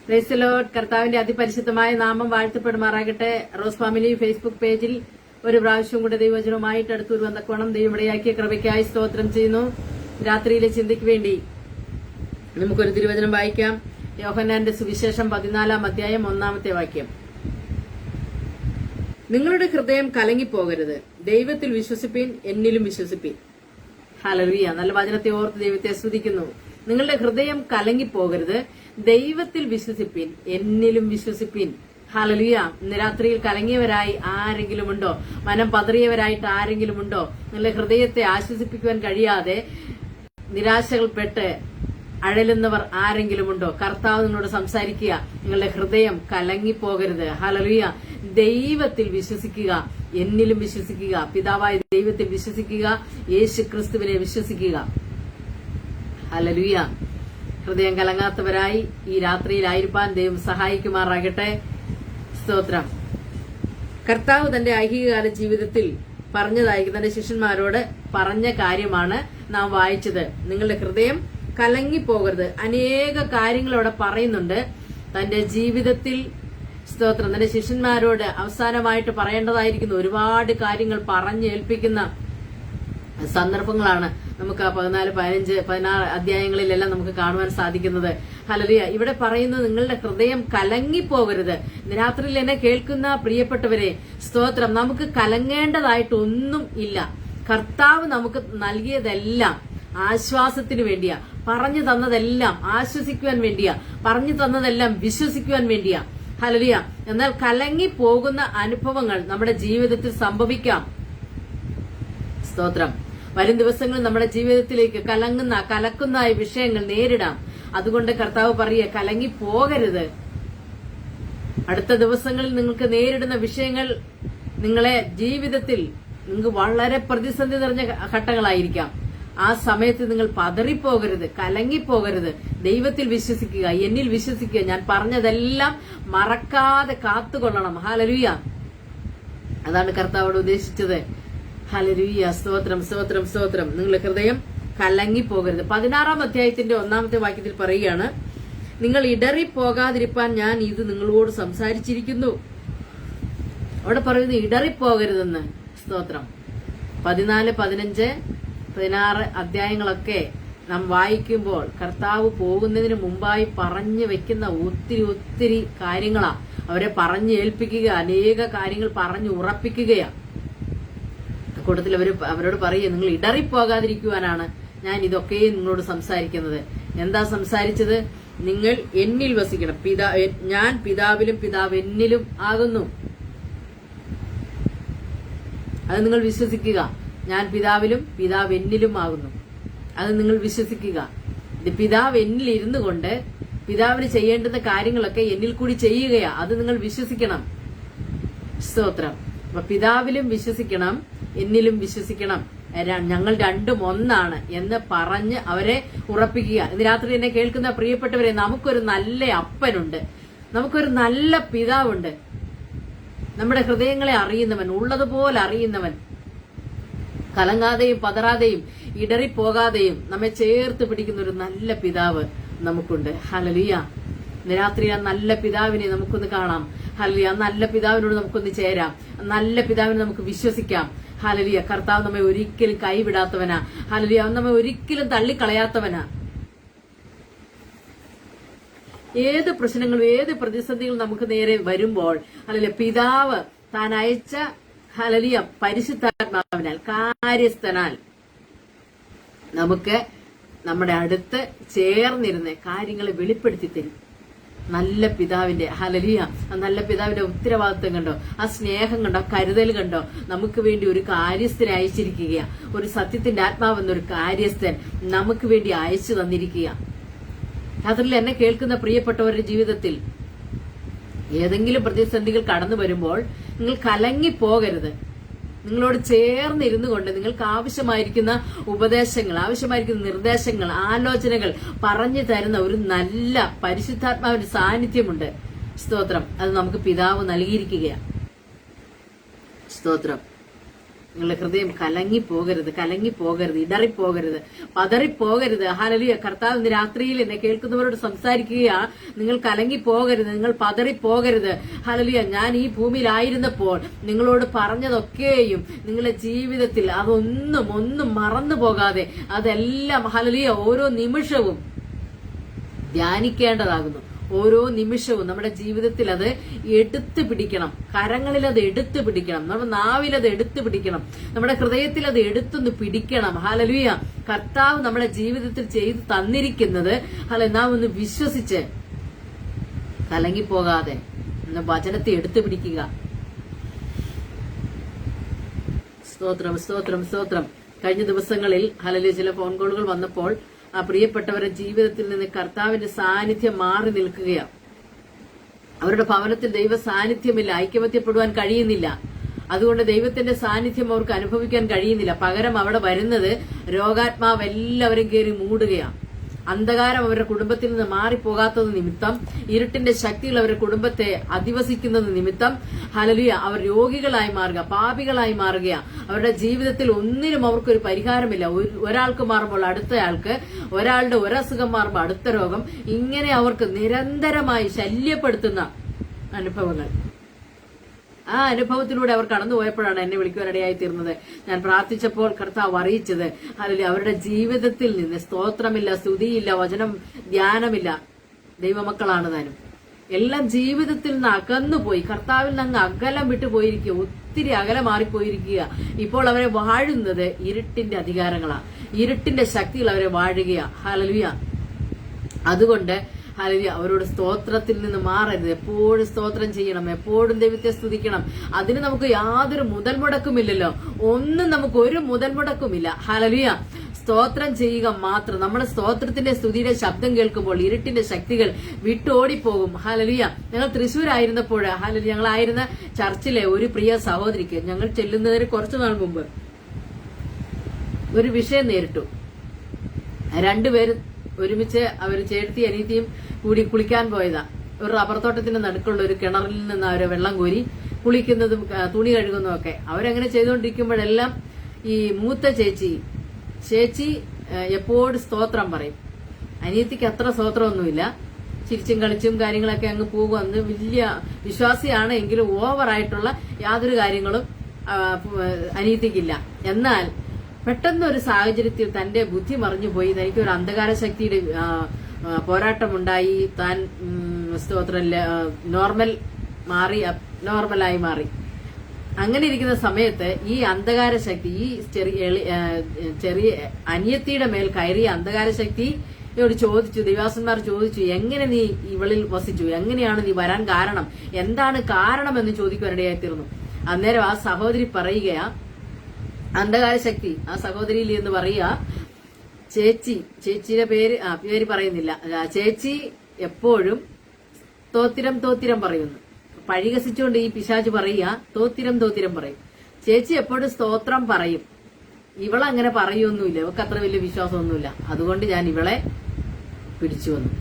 Praise the Lord. കർത്താവിന്റെ അതിപരിശുദ്ധമായ നാമം വാഴ്ത്തപ്പെടുമാറാകട്ടെ. റോസ് ഫാമിലി ഫേസ്ബുക്ക് പേജിൽ ഒരു പ്രാവശ്യം കൂടെ ദൈവവചനവുമായിട്ട് അടുത്തു വരുവന്നക്കോണം ദൈവം ഇടയാക്കിയ കൃപയ്ക്കായി സ്തോത്രം ചെയ്യുന്നു. രാത്രിയിലെ ചിന്തയ്ക്ക് വേണ്ടി നമുക്കൊരു തിരുവചനം വായിക്കാം. യോഹന്നാന്റെ സുവിശേഷം 14-ാം അധ്യായം 1-ാമത്തെ വാക്യം. നിങ്ങളുടെ ഹൃദയം കലങ്ങിപ്പോകരുത്, ദൈവത്തിൽ വിശ്വസിപ്പീൻ, എന്നിലും വിശ്വസിപ്പീൻ. ഹല്ലേലൂയ. നല്ല വചനത്തെ ഓർത്ത് ദൈവത്തെ സ്തുതിക്കുന്നു. നിങ്ങളുടെ ഹൃദയം കലങ്ങിപ്പോകരുത്, ദൈവത്തിൽ വിശ്വസിപ്പീൻ, എന്നിലും വിശ്വസിപ്പീൻ. ഹല്ലേലൂയ. ഇന്ന് രാത്രിയിൽ കലങ്ങിയവരായി ആരെങ്കിലും ഉണ്ടോ? മനം പതറിയവരായിട്ട് ആരെങ്കിലും ഉണ്ടോ? നിങ്ങളുടെ ഹൃദയത്തെ ആശ്വസിപ്പിക്കുവാൻ കഴിയാതെ നിരാശകൾപ്പെട്ട് അഴലുന്നവർ ആരെങ്കിലും ഉണ്ടോ? കർത്താവ് നിങ്ങളോട് സംസാരിക്കുക. നിങ്ങളുടെ ഹൃദയം കലങ്ങിപ്പോകരുത്. ഹല്ലേലൂയ. ദൈവത്തിൽ വിശ്വസിക്കുക, എന്നിലും വിശ്വസിക്കുക. പിതാവായ ദൈവത്തിൽ വിശ്വസിക്കുക, യേശു ക്രിസ്തുവിനെ വിശ്വസിക്കുക. ഹല്ലേലൂയ. ഹൃദയം കലങ്ങാത്തവരായി ഈ രാത്രിയിലായിരിക്കാൻ ദൈവം സഹായിക്കുമാറാകട്ടെ. സ്തോത്രം. കർത്താവ് തന്റെ ഐഹികകാല ജീവിതത്തിൽ പറഞ്ഞതായിരിക്കും, തന്റെ ശിഷ്യന്മാരോട് പറഞ്ഞ കാര്യമാണ് നാം വായിച്ചത്. നിങ്ങളുടെ ഹൃദയം കലങ്ങിപ്പോകരുത്. അനേക കാര്യങ്ങൾ അവിടെ പറയുന്നുണ്ട്. തന്റെ ജീവിതത്തിൽ സ്തോത്രം തന്റെ ശിഷ്യന്മാരോട് അവസാനമായിട്ട് പറയേണ്ടതായിരിക്കുന്ന ഒരുപാട് കാര്യങ്ങൾ പറഞ്ഞേൽപ്പിക്കുന്ന സന്ദർഭങ്ങളാണ് നമുക്ക് 14, 15, 16 അധ്യായങ്ങളിലെല്ലാം നമുക്ക് കാണുവാൻ സാധിക്കുന്നത്. ഹല്ലേലൂയ. ഇവിടെ പറയുന്നത് നിങ്ങളുടെ ഹൃദയം കലങ്ങിപ്പോകരുത്. രാത്രിയിൽ എന്നെ കേൾക്കുന്ന പ്രിയപ്പെട്ടവരെ, സ്തോത്രം, നമുക്ക് കലങ്ങേണ്ടതായിട്ടൊന്നും ഇല്ല. കർത്താവ് നമുക്ക് നൽകിയതെല്ലാം ആശ്വാസത്തിന് വേണ്ടിയാ, പറഞ്ഞു തന്നതെല്ലാം ആശ്വസിക്കുവാൻ വേണ്ടിയാ, പറഞ്ഞു തന്നതെല്ലാം വിശ്വസിക്കുവാൻ വേണ്ടിയാ. ഹല്ലേലൂയ. എന്നാൽ കലങ്ങിപ്പോകുന്ന അനുഭവങ്ങൾ നമ്മുടെ ജീവിതത്തിൽ സംഭവിക്കാം. സ്തോത്രം. വരും ദിവസങ്ങളിൽ നമ്മുടെ ജീവിതത്തിലേക്ക് കലക്കുന്ന വിഷയങ്ങൾ നേരിടാം. അതുകൊണ്ട് കർത്താവ് പറയുക, കലങ്ങിപ്പോകരുത്. അടുത്ത ദിവസങ്ങളിൽ നിങ്ങൾക്ക് നേരിടുന്ന വിഷയങ്ങൾ നിങ്ങളെ ജീവിതത്തിൽ നിങ്ങൾക്ക് വളരെ പ്രതിസന്ധി നിറഞ്ഞ ഘട്ടങ്ങളായിരിക്കാം. ആ സമയത്ത് നിങ്ങൾ പതറിപ്പോകരുത്, കലങ്ങിപ്പോകരുത്. ദൈവത്തിൽ വിശ്വസിക്കുക, എന്നിൽ വിശ്വസിക്കുക. ഞാൻ പറഞ്ഞതെല്ലാം മറക്കാതെ കാത്തുകൊള്ളണം. ഹല്ലേലൂയ. അതാണ് കർത്താവോട് ഉദ്ദേശിച്ചത്. ഹല്ലേലൂയ. സ്തോത്രം, സ്തോത്രം, സ്തോത്രം. നിങ്ങളുടെ ഹൃദയം കലങ്ങിപ്പോകരുത്. 16-ാം അധ്യായത്തിന്റെ 1-ാമത്തെ വാക്യത്തിൽ പറയുകയാണ്, നിങ്ങൾ ഇടറിപ്പോകാതിരിപ്പാൻ ഞാൻ ഇത് നിങ്ങളോട് സംസാരിച്ചിരിക്കുന്നു. അവിടെ പറയുന്നു ഇടറിപ്പോകരുതെന്ന്. സ്തോത്രം. 14, 15, 16 അധ്യായങ്ങളൊക്കെ നാം വായിക്കുമ്പോൾ കർത്താവ് പോകുന്നതിന് മുമ്പായി പറഞ്ഞു വെക്കുന്ന ഒത്തിരി കാര്യങ്ങളാ. അവരെ പറഞ്ഞു ഏൽപ്പിക്കുക, അനേക കാര്യങ്ങൾ പറഞ്ഞു ഉറപ്പിക്കുകയാ. കൂട്ടത്തിൽ അവരോട് പറയുക, നിങ്ങൾ ഇടറിപ്പോകാതിരിക്കുവാനാണ് ഞാൻ ഇതൊക്കെ നിങ്ങളോട് സംസാരിക്കുന്നത്. എന്താ സംസാരിച്ചത്? നിങ്ങൾ എന്നിൽ വസിക്കണം. ഞാൻ പിതാവിലും പിതാവ് എന്നിലും ആകുന്നു. അത് നിങ്ങൾ വിശ്വസിക്കുക. ഞാൻ പിതാവിലും പിതാവ് എന്നിലും ആകുന്നു. അത് നിങ്ങൾ വിശ്വസിക്കുക. ഇത് പിതാവ് എന്നിൽ ഇരുന്നു കൊണ്ട് പിതാവിന് ചെയ്യേണ്ടുന്ന കാര്യങ്ങളൊക്കെ എന്നിൽ കൂടി ചെയ്യുകയാ. അത് നിങ്ങൾ വിശ്വസിക്കണം. സ്തോത്രം. അപ്പൊ പിതാവിലും വിശ്വസിക്കണം, എന്നിലും വിശ്വസിക്കണം. ഞങ്ങൾ രണ്ടും ഒന്നാണ് എന്ന് പറഞ്ഞ് അവരെ ഉറപ്പിക്കുക. ഇന്ന് രാത്രി എന്നെ കേൾക്കുന്ന പ്രിയപ്പെട്ടവരെ, നമുക്കൊരു നല്ല അപ്പനുണ്ട്, നമുക്കൊരു നല്ല പിതാവുണ്ട്. നമ്മുടെ ഹൃദയങ്ങളെ അറിയുന്നവൻ, ഉള്ളതുപോലെ അറിയുന്നവൻ, കലങ്ങാതെയും പതറാതെയും ഇടറിപ്പോകാതെയും നമ്മെ ചേർത്ത് പിടിക്കുന്ന ഒരു നല്ല പിതാവ് നമുക്കുണ്ട്. ഹല്ലേലൂയ. രാത്രി ആ നല്ല പിതാവിനെ നമുക്കൊന്ന് കാണാം. ഹല്ലേലൂയ. ആ നല്ല പിതാവിനോട് നമുക്കൊന്ന് ചേരാം. നല്ല പിതാവിനെ നമുക്ക് വിശ്വസിക്കാം. ഹല്ലേലൂയ. കർത്താവ് നമ്മെ ഒരിക്കലും കൈവിടാത്തവനാ. ഹല്ലേലൂയ. അവൻ നമ്മെ ഒരിക്കലും തള്ളിക്കളയാത്തവനാ. ഏത് പ്രശ്നങ്ങളും ഏത് പ്രതിസന്ധികളും നമുക്ക് നേരെ വരുമ്പോൾ ഹല്ലേലൂയ, പിതാവ് താൻ അയച്ച ഹല്ലേലൂയ പരിശുദ്ധാത്മാവിനാൽ, കാര്യസ്ഥനാൽ നമുക്ക് നമ്മുടെ അടുത്ത് ചേർന്നിരുന്ന് കാര്യങ്ങളെ വെളിപ്പെടുത്തി തരും. നല്ല പിതാവിന്റെ ഹല്ലേലൂയ, ആ നല്ല പിതാവിന്റെ ഉത്തരവാദിത്വം കണ്ടോ, ആ സ്നേഹം കണ്ടോ, ആ കരുതൽ കണ്ടോ. നമുക്ക് വേണ്ടി ഒരു കാര്യസ്ഥനെ അയച്ചിരിക്കുക. ഒരു സത്യത്തിന്റെ ആത്മാവെന്നൊരു കാര്യസ്ഥൻ നമുക്ക് വേണ്ടി അയച്ചു തന്നിരിക്കുക. അതിൽ എന്നെ കേൾക്കുന്ന പ്രിയപ്പെട്ടവരുടെ ജീവിതത്തിൽ ഏതെങ്കിലും പ്രതിസന്ധികൾ കടന്നു വരുമ്പോൾ നിങ്ങൾ കലങ്ങിപ്പോകരുത്. നിങ്ങളോട് ചേർന്നിരുന്നു കൊണ്ട് നിങ്ങൾക്ക് ആവശ്യമായിരിക്കുന്ന ഉപദേശങ്ങൾ, ആവശ്യമായിരിക്കുന്ന നിർദ്ദേശങ്ങൾ, ആലോചനകൾ പറഞ്ഞു തരുന്ന ഒരു നല്ല പരിശുദ്ധാത്മാവിന്റെ സാന്നിധ്യമുണ്ട്. സ്തോത്രം. അത് നമുക്ക് പിതാവ് നൽകിയിരിക്കുകയാണ്. സ്തോത്രം. നിങ്ങളുടെ ഹൃദയം കലങ്ങിപ്പോകരുത്, ഇടറിപ്പോകരുത്, പതറിപ്പോകരുത്. ഹല്ലേലൂയ. കർത്താവ് ഇന്ന് രാത്രിയിൽ എന്നെ കേൾക്കുന്നവരോട് സംസാരിക്കുക, നിങ്ങൾ കലങ്ങിപ്പോകരുത്, നിങ്ങൾ പതറിപ്പോകരുത്. ഹല്ലേലൂയ. ഞാൻ ഈ ഭൂമിയിലായിരുന്നപ്പോൾ നിങ്ങളോട് പറഞ്ഞതൊക്കെയും നിങ്ങളുടെ ജീവിതത്തിൽ ഒന്നും മറന്നു പോകാതെ അതെല്ലാം ഹല്ലേലൂയ ഓരോ നിമിഷവും ധ്യാനിക്കേണ്ടതാകുന്നു. ഓരോ നിമിഷവും നമ്മുടെ ജീവിതത്തിൽ അത് എടുത്തു പിടിക്കണം, കരങ്ങളിൽ അത് എടുത്തു പിടിക്കണം, നമ്മുടെ നാവിൽ അത് എടുത്തു പിടിക്കണം, നമ്മുടെ ഹൃദയത്തിൽ അത് എടുത്തൊന്ന് പിടിക്കണം. ഹല്ലേലൂയ. കർത്താവ് നമ്മുടെ ജീവിതത്തിൽ ചെയ്തു തന്നിരിക്കുന്നത് നാം ഒന്ന് വിശ്വസിച്ച് കലങ്ങിപ്പോകാതെ വചനത്തെ എടുത്തു പിടിക്കുക. സ്തോത്രം, സ്തോത്രം, സ്തോത്രം. കഴിഞ്ഞ ദിവസങ്ങളിൽ ഹല്ലേലൂയ ചില ഫോൺ കോളുകൾ വന്നപ്പോൾ ആ പ്രിയപ്പെട്ടവരുടെ ജീവിതത്തിൽ നിന്ന് കർത്താവിന്റെ സാന്നിധ്യം മാറി നിൽക്കുകയാണ്. അവരുടെ ഭവനത്തിൽ ദൈവ സാന്നിധ്യമില്ല, ഐക്യമത്യപ്പെടുവാൻ കഴിയുന്നില്ല. അതുകൊണ്ട് ദൈവത്തിന്റെ സാന്നിധ്യം അവർക്ക് അനുഭവിക്കാൻ കഴിയുന്നില്ല. പകരം അവിടെ വരുന്നത് രോഗാത്മാവ് എല്ലാവരും കയറി മൂടുകയാണ്. അന്ധകാരം അവരുടെ കുടുംബത്തിൽ നിന്ന് മാറിപ്പോകാത്തത് നിമിത്തം, ഇരുട്ടിന്റെ ശക്തികൾ അവരുടെ കുടുംബത്തെ അധിവസിക്കുന്നത് നിമിത്തം ഹല്ലേലൂയ അവർ രോഗികളായി മാറുക, പാപികളായി മാറുകയാണ്. അവരുടെ ജീവിതത്തിൽ ഒന്നിനും അവർക്കൊരു പരിഹാരമില്ല. ഒരാൾക്ക് മാറുമ്പോൾ അടുത്തയാൾക്ക്, ഒരാളുടെ ഒരസുഖം മാറുമ്പോൾ അടുത്ത രോഗം, ഇങ്ങനെ അവർക്ക് നിരന്തരമായി ശല്യപ്പെടുത്തുന്ന അനുഭവങ്ങൾ. ആ അനുഭവത്തിലൂടെ അവർ കടന്നുപോയപ്പോഴാണ് എന്നെ വിളിക്കുവാനിടയായി തീർന്നത്. ഞാൻ പ്രാർത്ഥിച്ചപ്പോൾ കർത്താവ് അറിയിച്ചത് അല്ലെങ്കിൽ അവരുടെ ജീവിതത്തിൽ നിന്ന് സ്തോത്രമില്ല, സ്തുതിയില്ല, വചനം ധ്യാനമില്ല. ദൈവമക്കളാണ് താനും എല്ലാം ജീവിതത്തിൽ നിന്ന് അകന്നുപോയി, കർത്താവിൽ നിന്ന് അങ്ങ് അകലം വിട്ടു പോയിരിക്കുക, ഒത്തിരി അകലം മാറിപ്പോയിരിക്കുക. ഇപ്പോൾ അവരെ വാഴുന്നത് ഇരുട്ടിന്റെ അധികാരങ്ങളാ, ഇരുട്ടിന്റെ ശക്തികൾ അവരെ വാഴുകയാ. ഹല്ലേലൂയ. അതുകൊണ്ട് ഹല്ലേലൂയ അവരോട് സ്തോത്രത്തിൽ നിന്ന് മാറരുത്. എപ്പോഴും സ്തോത്രം ചെയ്യണം, എപ്പോഴും ദൈവത്തെ സ്തുതിക്കണം. അതിന് നമുക്ക് യാതൊരു മുതൽ മുടക്കുമില്ലല്ലോ, ഒന്നും നമുക്ക് ഒരു മുതൽ മുടക്കുമില്ല. ഹല്ലേലൂയ. സ്തോത്രം ചെയ്യുക മാത്രം. നമ്മുടെ സ്തോത്രത്തിന്റെ സ്തുതിയുടെ ശബ്ദം കേൾക്കുമ്പോൾ ഇരുട്ടിന്റെ ശക്തികൾ വിട്ടോടിപ്പോകും. ഹല്ലേലൂയ. ഞങ്ങൾ തൃശ്ശൂരായിരുന്നപ്പോൾ ഹല്ലേലൂയ ഞങ്ങളായിരുന്ന ചർച്ചിലെ ഒരു പ്രിയ സഹോദരിക്ക് ഞങ്ങൾ ചെല്ലുന്നതിന് കുറച്ചു നാൾ മുമ്പ് ഒരു വിഷയം നേരിട്ടു. രണ്ടുപേരും ഒരുമിച്ച് അവർ ചേർത്തി അനീതിയും കൂടി കുളിക്കാൻ പോയതാ. ഒരു റബ്ബർ തോട്ടത്തിന്റെ നടുക്കുള്ള ഒരു കിണറിൽ നിന്ന് അവര് വെള്ളം കോരി കുളിക്കുന്നതും തുണി കഴുകുന്നതും ഒക്കെ അവരങ്ങനെ ചെയ്തുകൊണ്ടിരിക്കുമ്പോഴെല്ലാം ഈ മൂത്ത ചേച്ചി എപ്പോഴും സ്തോത്രം പറയും. അനിയത്തിക്ക് അത്ര സ്തോത്രമൊന്നുമില്ല, ചിരിച്ചും കളിച്ചും കാര്യങ്ങളൊക്കെ അങ്ങ് പോകും. അന്ന് വലിയ വിശ്വാസിയാണ്, എങ്കിലും ഓവറായിട്ടുള്ള യാതൊരു കാര്യങ്ങളും അനിയത്തിക്കില്ല. എന്നാൽ പെട്ടെന്നൊരു സാഹചര്യത്തിൽ തന്റെ ബുദ്ധി മറിഞ്ഞുപോയി, തനിക്ക് ഒരു അന്ധകാര ശക്തിയുടെ പോരാട്ടമുണ്ടായി. താൻ സ്തോത്രം നോർമലായി മാറി. അങ്ങനെ ഇരിക്കുന്ന സമയത്ത് ഈ അന്ധകാര ശക്തി, ഈ ചെറിയ അനിയത്തിയുടെ മേൽ കയറിയ അന്ധകാര ശക്തിയോട് ചോദിച്ചു, ദൈവാസന്മാർ ചോദിച്ചു, എങ്ങനെ നീ ഇവളിൽ വസിച്ചു, എങ്ങനെയാണ് നീ വരാൻ കാരണം, എന്താണ് കാരണമെന്ന് ചോദിക്കുവാനിടയായി തീർന്നു. അന്നേരം ആ സഹോദരി പറയുകയാ, അന്ധകാര ശക്തി ആ സഹോദരിയിൽ എന്ന് പറയുക, ചേച്ചിയുടെ പേര് പറയുന്നില്ല, ചേച്ചി എപ്പോഴും തോത്തിരം പറയുന്നു. പഴികസിച്ചുകൊണ്ട് ഈ പിശാച് പറയുക, തോത്തിരം പറയും. ചേച്ചി എപ്പോഴും സ്തോത്രം പറയും. ഇവളങ്ങനെ പറയൊന്നുമില്ല, ഇവൾക്ക് അത്ര വലിയ വിശ്വാസമൊന്നുമില്ല. അതുകൊണ്ട് ഞാൻ ഇവളെ പിടിച്ചു വന്നു.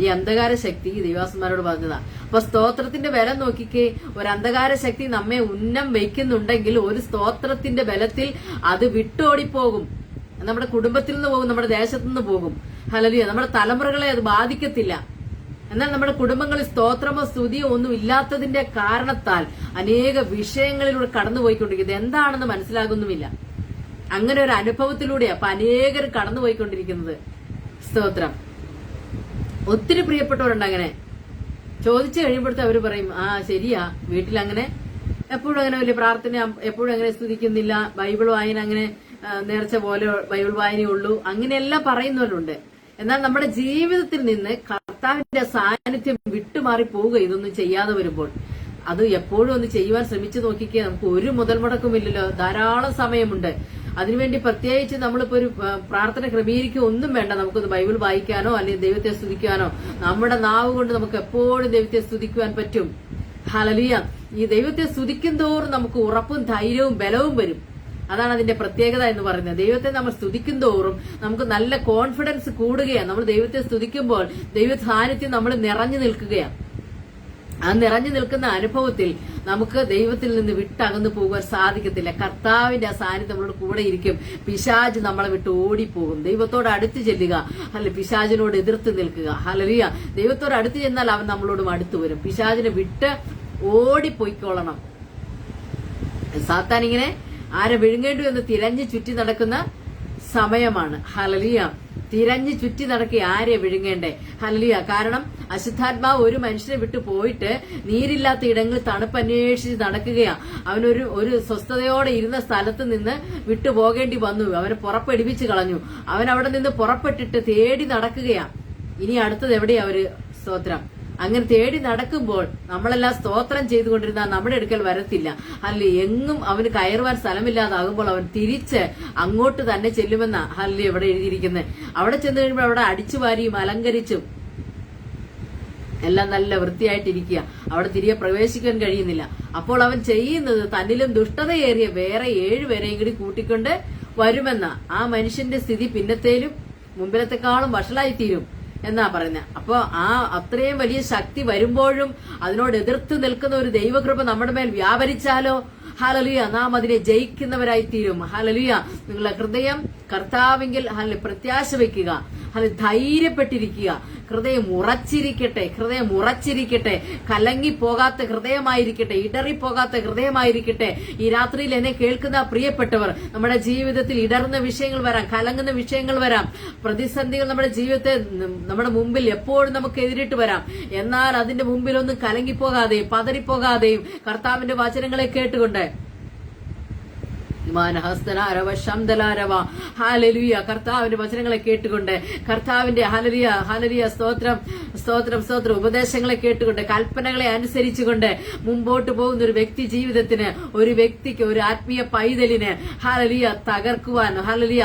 ഈ അന്ധകാര ശക്തി ദൈവാസന്മാരോട് പറഞ്ഞതാ. അപ്പൊ സ്തോത്രത്തിന്റെ ബലം നോക്കിക്കേ. ഒരു അന്ധകാര ശക്തി നമ്മെ ഉന്നം വയ്ക്കുന്നുണ്ടെങ്കിൽ ഒരു സ്തോത്രത്തിന്റെ ബലത്തിൽ അത് വിട്ടോടിപ്പോകും. നമ്മുടെ കുടുംബത്തിൽ നിന്ന് പോകും, നമ്മുടെ ദേശത്തു നിന്ന് പോകും. ഹല്ലേലൂയ. നമ്മുടെ തലമുറകളെ അത് ബാധിക്കത്തില്ല. എന്നാൽ നമ്മുടെ കുടുംബങ്ങളിൽ സ്തോത്രമോ സ്തുതിയോ ഒന്നും ഇല്ലാത്തതിന്റെ കാരണത്താൽ അനേക വിഷയങ്ങളിലൂടെ കടന്നുപോയിക്കൊണ്ടിരിക്കുന്നത് എന്താണെന്ന് മനസ്സിലാകുന്നുമില്ല. അങ്ങനെ ഒരു അനുഭവത്തിലൂടെയാ അപ്പൊ അനേകർ കടന്നുപോയിക്കൊണ്ടിരിക്കുന്നത്. സ്തോത്രം. ഒത്തിരി പ്രിയപ്പെട്ടവരുണ്ട് അങ്ങനെ. ചോദിച്ചു കഴിയുമ്പോഴത്തെ അവര് പറയും, ശരിയാ, വീട്ടിൽ അങ്ങനെ എപ്പോഴും അങ്ങനെ വലിയ പ്രാർത്ഥന, എപ്പോഴും അങ്ങനെ സ്തുതിക്കുന്നില്ല, ബൈബിൾ വായന അങ്ങനെ നേർച്ച പോലെ ബൈബിൾ വായനയുള്ളൂ, അങ്ങനെയെല്ലാം പറയുന്നവരുണ്ട്. എന്നാൽ നമ്മുടെ ജീവിതത്തിൽ നിന്ന് കർത്താവിന്റെ സാന്നിധ്യം വിട്ടുമാറി പോവുക ഇതൊന്നും ചെയ്യാതെ വരുമ്പോൾ. അത് എപ്പോഴും ഒന്ന് ചെയ്യുവാൻ ശ്രമിച്ചു നോക്കിക്കേ. നമുക്ക് ഒരു മുതൽ മുടക്കുമില്ലല്ലോ, ധാരാളം സമയമുണ്ട്. അതിനുവേണ്ടി പ്രത്യേകിച്ച് നമ്മളിപ്പോ ഒരു പ്രാർത്ഥന ക്രമീകരിക്കുക ഒന്നും വേണ്ട. നമുക്കൊന്ന് ബൈബിൾ വായിക്കാനോ അല്ലെങ്കിൽ ദൈവത്തെ സ്തുതിക്കാനോ, നമ്മുടെ നാവ് കൊണ്ട് നമുക്ക് എപ്പോഴും ദൈവത്തെ സ്തുതിക്കുവാൻ പറ്റും. ഹല്ലേലൂയ. ഈ ദൈവത്തെ സ്തുതിക്കും തോറും നമുക്ക് ഉറപ്പും ധൈര്യവും ബലവും വരും. അതാണ് അതിന്റെ പ്രത്യേകത എന്ന് പറയുന്നത്. ദൈവത്തെ നമ്മൾ സ്തുതിക്കും തോറും നമുക്ക് നല്ല കോൺഫിഡൻസ് കൂടുകയാണ്. നമ്മൾ ദൈവത്തെ സ്തുതിക്കുമ്പോൾ ദൈവ സാന്നിധ്യം നമ്മൾ നിറഞ്ഞു നിൽക്കുകയാണ്. ആ നിറഞ്ഞു നിൽക്കുന്ന അനുഭവത്തിൽ നമുക്ക് ദൈവത്തിൽ നിന്ന് വിട്ടകന്നു പോകുവാൻ സാധിക്കത്തില്ല. കർത്താവിന്റെ ആ സാന്നിധ്യം നമ്മളോട് കൂടെ ഇരിക്കും. പിശാച് നമ്മളെ വിട്ട് ഓടിപ്പോകും. ദൈവത്തോട് അടുത്ത് ചെല്ലുക, അല്ലെ പിശാചിനോട് എതിർത്ത് നിൽക്കുക. ഹല്ലേലൂയ. ദൈവത്തോട് അടുത്ത് ചെന്നാൽ അവൻ നമ്മളോടും അടുത്ത് വരും. പിശാചിനെ വിട്ട് ഓടിപ്പോയിക്കോളണം. സാത്താൻ ഇങ്ങനെ ആരെ വിഴുങ്ങേണ്ടു എന്ന് തിരഞ്ഞു ചുറ്റി നടക്കുന്ന സമയമാണ്. ഹല്ലേലൂയ. തിരഞ്ഞു ചുറ്റി നടക്കി ആരെ വിഴുങ്ങേണ്ടേ? ഹല്ലേലൂയ. കാരണം അശുദ്ധാത്മാവ് ഒരു മനുഷ്യനെ വിട്ടു പോയിട്ട് നീരില്ലാത്ത ഇടങ്ങളിൽ തണുപ്പ് അന്വേഷിച്ച് നടക്കുകയാ. അവനൊരു സ്വസ്ഥതയോടെ ഇരുന്ന സ്ഥലത്ത് നിന്ന് വിട്ടുപോകേണ്ടി വന്നു. അവനെ പുറപ്പെടുവിച്ച് കളഞ്ഞു. അവൻ അവിടെ നിന്ന് പുറപ്പെട്ടിട്ട് തേടി നടക്കുകയാ. ഇനി അടുത്തത് എവിടെയാ ഒരു സ്തോത്രം? അങ്ങനെ തേടി നടക്കുമ്പോൾ നമ്മളെല്ലാം സ്തോത്രം ചെയ്തുകൊണ്ടിരുന്നാൽ നമ്മുടെ അടുക്കൽ വരത്തില്ല. അല്ലെ എങ്ങും അവന് കയറുവാൻ സ്ഥലമില്ലാതാകുമ്പോൾ അവൻ തിരിച്ച് അങ്ങോട്ട് തന്നെ ചെല്ലുമെന്ന ഹല്ലേലൂയ ഇവിടെ എഴുതിയിരിക്കുന്നത്. അവിടെ ചെന്ന് കഴിയുമ്പോൾ അവിടെ അടിച്ചു വാരിയും അലങ്കരിച്ചും എല്ലാം നല്ല വൃത്തിയായിട്ടിരിക്കുക. അവിടെ തിരികെ പ്രവേശിക്കാൻ കഴിയുന്നില്ല. അപ്പോൾ അവൻ ചെയ്യുന്നത് തന്നിലും ദുഷ്ടതയേറിയ വേറെ 7 പേരെയും കൂടി കൂട്ടിക്കൊണ്ട് വരുമെന്ന ആ മനുഷ്യന്റെ സ്ഥിതി പിന്നത്തേലും മുമ്പിലത്തെക്കാളും വഷളായിത്തീരും എന്നാ പറയുന്നത്. അപ്പൊ ആ അത്രയും വലിയ ശക്തി വരുമ്പോഴും അതിനോട് എതിർത്ത് നിൽക്കുന്ന ഒരു ദൈവകൃപ നമ്മുടെ മേൽ വ്യാപരിച്ചാലോ? ഹല്ലേലൂയ. നാം അതിനെ ജയിക്കുന്നവരായി തീരും. ഹല്ലേലൂയ. നിങ്ങളുടെ ഹൃദയം കർത്താവിങ്കിൽ പ്രത്യാശ വയ്ക്കുക. ധൈര്യപ്പെട്ടിരിക്കുക. ഹൃദയം ഉറച്ചിരിക്കട്ടെ. ഹൃദയം ഉറച്ചിരിക്കട്ടെ. കലങ്ങിപ്പോകാത്ത ഹൃദയമായിരിക്കട്ടെ. ഇടറിപ്പോകാത്ത ഹൃദയമായിരിക്കട്ടെ. ഈ രാത്രിയിൽ എന്നെ കേൾക്കുന്ന പ്രിയപ്പെട്ടവർ, നമ്മുടെ ജീവിതത്തിൽ ഇടറുന്ന വിഷയങ്ങൾ വരാം, കലങ്ങുന്ന വിഷയങ്ങൾ വരാം, പ്രതിസന്ധികൾ നമ്മുടെ ജീവിതത്തെ നമ്മുടെ മുമ്പിൽ എപ്പോഴും നമുക്ക് എതിരിട്ട് വരാം. എന്നാൽ അതിന്റെ മുമ്പിലൊന്നും കലങ്ങിപ്പോകാതെയും പതറിപ്പോകാതെയും കർത്താവിന്റെ വചനങ്ങളെ കേട്ടുകൊണ്ട് ഹല്ലേലൂയ കർത്താവിന്റെ വചനങ്ങളെ കേട്ടുകൊണ്ട് കർത്താവിന്റെ ഹല്ലേലൂയ സ്തോത്രം സ്തോത്രം സ്തോത്രം ഉപദേശങ്ങളെ കേട്ടുകൊണ്ട് കൽപ്പനകളെ അനുസരിച്ചുകൊണ്ട് മുമ്പോട്ട് പോകുന്ന ഒരു വ്യക്തി ജീവിതത്തിന്, ഒരു വ്യക്തിക്ക്, ഒരു ആത്മീയ പൈതലിന് ഹല്ലേലൂയ തകർക്കുവാൻ, ഹല്ലേലൂയ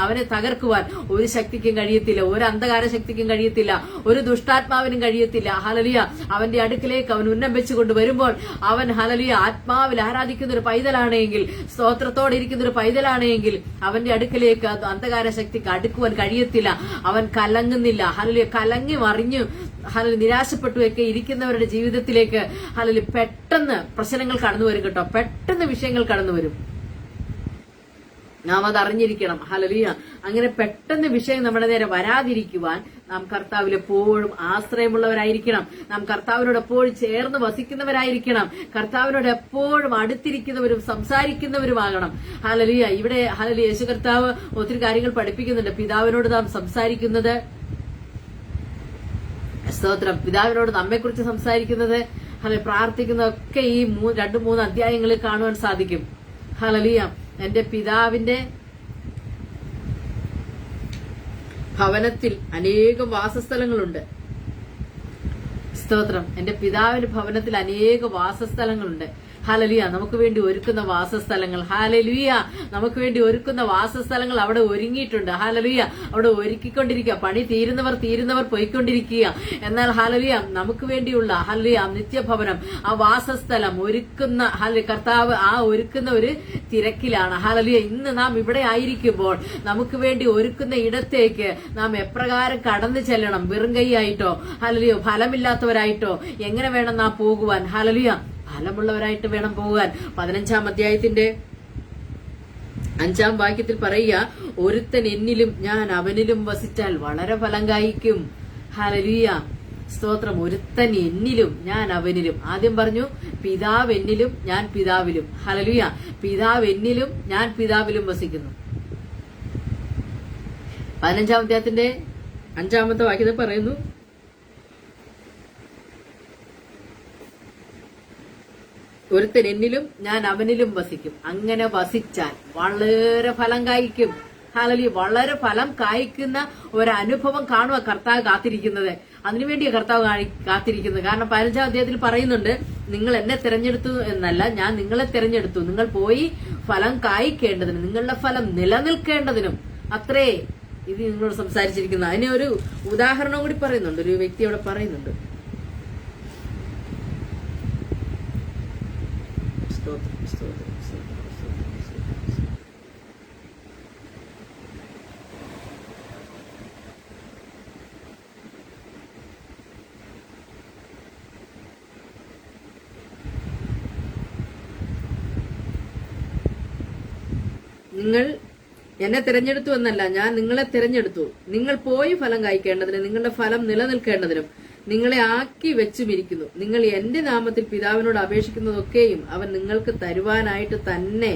അവനെ തകർക്കുവാൻ ഒരു ശക്തിക്കും കഴിയത്തില്ല. ഒരു അന്ധകാര ശക്തിക്കും കഴിയത്തില്ല. ഒരു ദുഷ്ടാത്മാവിനും കഴിയത്തില്ല. ഹല്ലേലൂയ അവന്റെ അടുക്കിലേക്ക് അവൻ ഉന്നം വെച്ചുകൊണ്ട് വരുമ്പോൾ അവൻ ഹല്ലേലൂയ ആത്മാവിൽ ആരാധിക്കുന്ന ഒരു പൈതലാണെങ്കിൽ, സ്തോത്രത്തോടെ ഇരിക്കുന്ന ഒരു പൈതലാണെങ്കിൽ അവന്റെ അടുക്കലേക്ക് അന്ധകാര ശക്തിക്ക് അടുക്കുവാൻ കഴിയത്തില്ല. അവൻ കലങ്ങുന്നില്ല. ഹല്ലേലൂയ കലങ്ങി മറിഞ്ഞു നിരാശപ്പെട്ടുമൊക്കെ ഇരിക്കുന്നവരുടെ ജീവിതത്തിലേക്ക് ഹല്ലേലൂയ പെട്ടെന്ന് പ്രശ്നങ്ങൾ കടന്നു വരും കേട്ടോ. പെട്ടെന്ന് വിഷയങ്ങൾ കടന്നു വരും. നാം അത് അറിഞ്ഞിരിക്കണം. ഹല്ലേലൂയ. അങ്ങനെ പെട്ടെന്ന് വിഷയം നമ്മുടെ നേരെ വരാതിരിക്കുവാൻ നാം കർത്താവിൽ എപ്പോഴും ആശ്രയമുള്ളവരായിരിക്കണം. നാം കർത്താവിനോട് എപ്പോഴും ചേർന്ന് വസിക്കുന്നവരായിരിക്കണം. കർത്താവിനോട് എപ്പോഴും അടുത്തിരിക്കുന്നവരും സംസാരിക്കുന്നവരുമാകണം. ഹല്ലേലൂയ. ഇവിടെ ഹല്ലേലൂയ യേശു കർത്താവ് ഒത്തിരി കാര്യങ്ങൾ പഠിപ്പിക്കുന്നുണ്ട്. പിതാവിനോട് നാം സംസാരിക്കുന്നത്, സ്തോത്രം, പിതാവിനോട് നമ്മെക്കുറിച്ച് സംസാരിക്കുന്നത്, ഹല്ലേലൂയ പ്രാർത്ഥിക്കുന്നതൊക്കെ ഈ 2-3 അധ്യായങ്ങളിൽ കാണുവാൻ സാധിക്കും. ഹല്ലേലൂയ. എന്റെ പിതാവിന്റെ ഭവനത്തിൽ അനേകം വാസസ്ഥലങ്ങളുണ്ട്. സ്തോത്രം. എന്റെ പിതാവിന്റെ ഭവനത്തിൽ അനേക വാസസ്ഥലങ്ങളുണ്ട്. ഹല്ലേലൂയ. നമുക്ക് വേണ്ടി ഒരുക്കുന്ന വാസസ്ഥലങ്ങൾ, ഹല്ലേലൂയ നമുക്ക് വേണ്ടി ഒരുക്കുന്ന വാസസ്ഥലങ്ങൾ അവിടെ ഒരുങ്ങിയിട്ടുണ്ട്. ഹല്ലേലൂയ അവിടെ ഒരുക്കിക്കൊണ്ടിരിക്കുക. പണി തീരുന്നവർ പോയിക്കൊണ്ടിരിക്കുക. എന്നാൽ ഹല്ലേലൂയ നമുക്ക് വേണ്ടിയുള്ള ഹല്ലേലൂയ നിത്യഭവനം, ആ വാസസ്ഥലം ഒരുക്കുന്ന കർത്താവ് ആ ഒരുക്കുന്ന ഒരു തിരക്കിലാണ്. ഹല്ലേലൂയ. ഇന്ന് നാം ഇവിടെ ആയിരിക്കുമ്പോൾ നമുക്ക് വേണ്ടി ഒരുക്കുന്ന ഇടത്തേക്ക് നാം എപ്രകാരം കടന്നു ചെല്ലണം? വെറും കൈയായിട്ടോ ഹല്ലേലൂയ ഫലമില്ലാത്തവരായിട്ടോ എങ്ങനെ വേണം നാം പോകുവാൻ? ഹല്ലേലൂയ ഫലമുള്ളവരായിട്ട് വേണം പോകാൻ. 15-ാം അധ്യായത്തിന്റെ 5-ാം വാക്യത്തിൽ പറയുക, ഒരുത്തൻ എന്നിലും ഞാൻ അവനിലും വസിച്ചാൽ വളരെ ഫലം കായ്ക്കും. ഹല്ലേലൂയ സ്തോത്രം. ഒരുത്തൻ എന്നിലും ഞാൻ അവനിലും. ആദ്യം പറഞ്ഞു പിതാവ് എന്നിലും ഞാൻ പിതാവിലും. ഹല്ലേലൂയ. പിതാവ് എന്നിലും ഞാൻ പിതാവിലും വസിക്കുന്നു. 15-ാം അധ്യായത്തിന്റെ 5-ാമത്തെ വാക്യത്തിൽ പറയുന്നു, ഒരുത്തൻ എന്നിലും ഞാൻ അവനിലും വസിക്കും. അങ്ങനെ വസിച്ചാൽ വളരെ ഫലം കായ്ക്കും. ഹല്ലേലൂയ. വളരെ ഫലം കായ്ക്കുന്ന ഒരനുഭവം കാണുക കർത്താവ് കാത്തിരിക്കുന്നത്. അതിനുവേണ്ടിയാണ് കർത്താവ് കാത്തിരിക്കുന്നത്. കാരണം 15-ാം അധ്യായത്തിൽ പറയുന്നുണ്ട്, നിങ്ങൾ എന്നെ തിരഞ്ഞെടുത്തു എന്നല്ല, ഞാൻ നിങ്ങളെ തിരഞ്ഞെടുത്തു, നിങ്ങൾ പോയി ഫലം കായ്ക്കേണ്ടതിനും നിങ്ങളുടെ ഫലം നിലനിൽക്കേണ്ടതിനും അത്രേ ഇത് നിങ്ങളോട് സംസാരിച്ചിരിക്കുന്നത്. അതിനെ ഒരു ഉദാഹരണം കൂടി പറയുന്നുണ്ട്. ഒരു വ്യക്തി അവിടെ പറയുന്നുണ്ട്. നിങ്ങൾ എന്നെ തിരഞ്ഞെടുത്തു എന്നല്ല, ഞാൻ നിങ്ങളെ തിരഞ്ഞെടുത്തു, നിങ്ങൾ പോയി ഫലം കായ്ക്കേണ്ടതിന്, നിങ്ങളുടെ ഫലം നിലനിൽക്കേണ്ടതിനും നിങ്ങളെ ആക്കി വെച്ചുമിരിക്കുന്നു. നിങ്ങൾ എന്റെ നാമത്തിൽ പിതാവിനോട് അപേക്ഷിക്കുന്നതൊക്കെയും അവൻ നിങ്ങൾക്ക് തരുവാനായിട്ട് തന്നെ.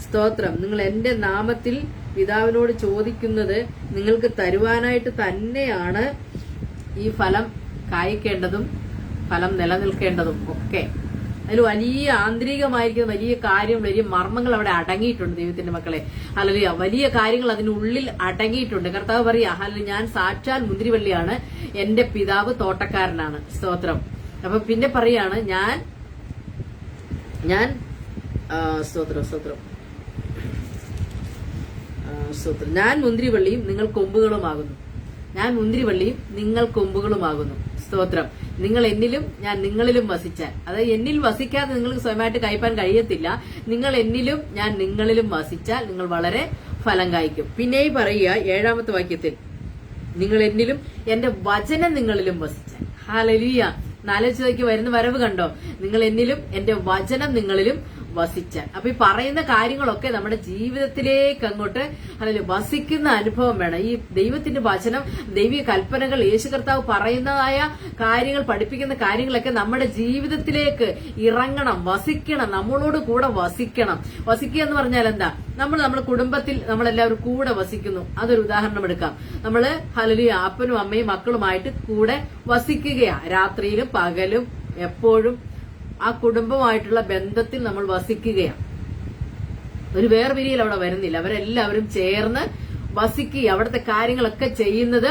സ്തോത്രം. നിങ്ങൾ എന്റെ നാമത്തിൽ പിതാവിനോട് ചോദിക്കുന്നത് നിങ്ങൾക്ക് തരുവാനായിട്ട് തന്നെയാണ് ഈ ഫലം കായ്ക്കേണ്ടതും ഫലം നിലനിൽക്കേണ്ടതും ഒക്കെ. അതിൽ വലിയ ആന്തരികമായിരിക്കുന്ന വലിയ കാര്യം, വലിയ മർമ്മങ്ങൾ അവിടെ അടങ്ങിയിട്ടുണ്ട്. ദൈവത്തിന്റെ മക്കളെ, ഹല്ലേലൂയ, വലിയ കാര്യങ്ങൾ അതിനുള്ളിൽ അടങ്ങിയിട്ടുണ്ട്. കർത്താവ് പറയാ, ഹല്ലേലൂയ, ഞാൻ സാക്ഷാൽ മുന്തിരിവള്ളിയാണ്, എന്റെ പിതാവ് തോട്ടക്കാരനാണ്. സ്തോത്രം. അപ്പൊ പിന്നെ പറയാണ്, ഞാൻ സ്തോത്രം സ്തോത്രം സ്തോത്രം ഞാൻ മുന്തിരിവള്ളിയും നിങ്ങൾ കൊമ്പുകളുമാകുന്നു. ഞാൻ മുന്തിരിവള്ളിയും നിങ്ങൾ കൊമ്പുകളുമാകുന്നു. സ്തോത്രം. നിങ്ങൾ എന്നിലും ഞാൻ നിങ്ങളിലും വസിച്ചാൽ, അതായത് എന്നിൽ വസിക്കാതെ നിങ്ങൾക്ക് സ്വയമായിട്ട് കഴിപ്പാൻ കഴിയത്തില്ല. നിങ്ങൾ എന്നിലും ഞാൻ നിങ്ങളിലും വസിച്ചാൽ നിങ്ങൾ വളരെ ഫലം കായ്ക്കും. പിന്നെയും പറയുക 7ാമത്തെ വാക്യത്തിൽ, നിങ്ങൾ എന്നിലും എന്റെ വചനം നിങ്ങളിലും വസിച്ചാൽ. ഹല്ലേലൂയ. 4 വരുന്ന വരവ് കണ്ടോ? നിങ്ങൾ എന്നിലും എന്റെ വചനം നിങ്ങളിലും വസിച്ചാൽ. അപ്പൊ ഈ പറയുന്ന കാര്യങ്ങളൊക്കെ നമ്മുടെ ജീവിതത്തിലേക്ക് അങ്ങോട്ട് അല്ലെങ്കിൽ വസിക്കുന്ന അനുഭവം വേണം. ഈ ദൈവത്തിന്റെ വചനം, ദൈവിക കൽപ്പനകൾ, യേശു കർത്താവ് പറയുന്നതായ കാര്യങ്ങൾ, പഠിപ്പിക്കുന്ന കാര്യങ്ങളൊക്കെ നമ്മുടെ ജീവിതത്തിലേക്ക് ഇറങ്ങണം, വസിക്കണം, നമ്മളോട് കൂടെ വസിക്കണം. വസിക്കുക എന്ന് പറഞ്ഞാൽ എന്താ? നമ്മുടെ കുടുംബത്തിൽ നമ്മളെല്ലാവരും കൂടെ വസിക്കുന്നു. അതൊരു ഉദാഹരണം എടുക്കാം. നമ്മള് ഹല്ലേലൂയ അപ്പനും അമ്മയും മക്കളുമായിട്ട് കൂടെ വസിക്കുകയാ. രാത്രിയിലും പകലും എപ്പോഴും ആ കുടുംബമായിട്ടുള്ള ബന്ധത്തിൽ നമ്മൾ വസിക്കുകയാണ്. ഒരു വേർപിരിയൽ അവിടെ വരുന്നില്ല. അവരെല്ലാവരും ചേർന്ന് വസിക്കുക. അവിടുത്തെ കാര്യങ്ങളൊക്കെ ചെയ്യുന്നത്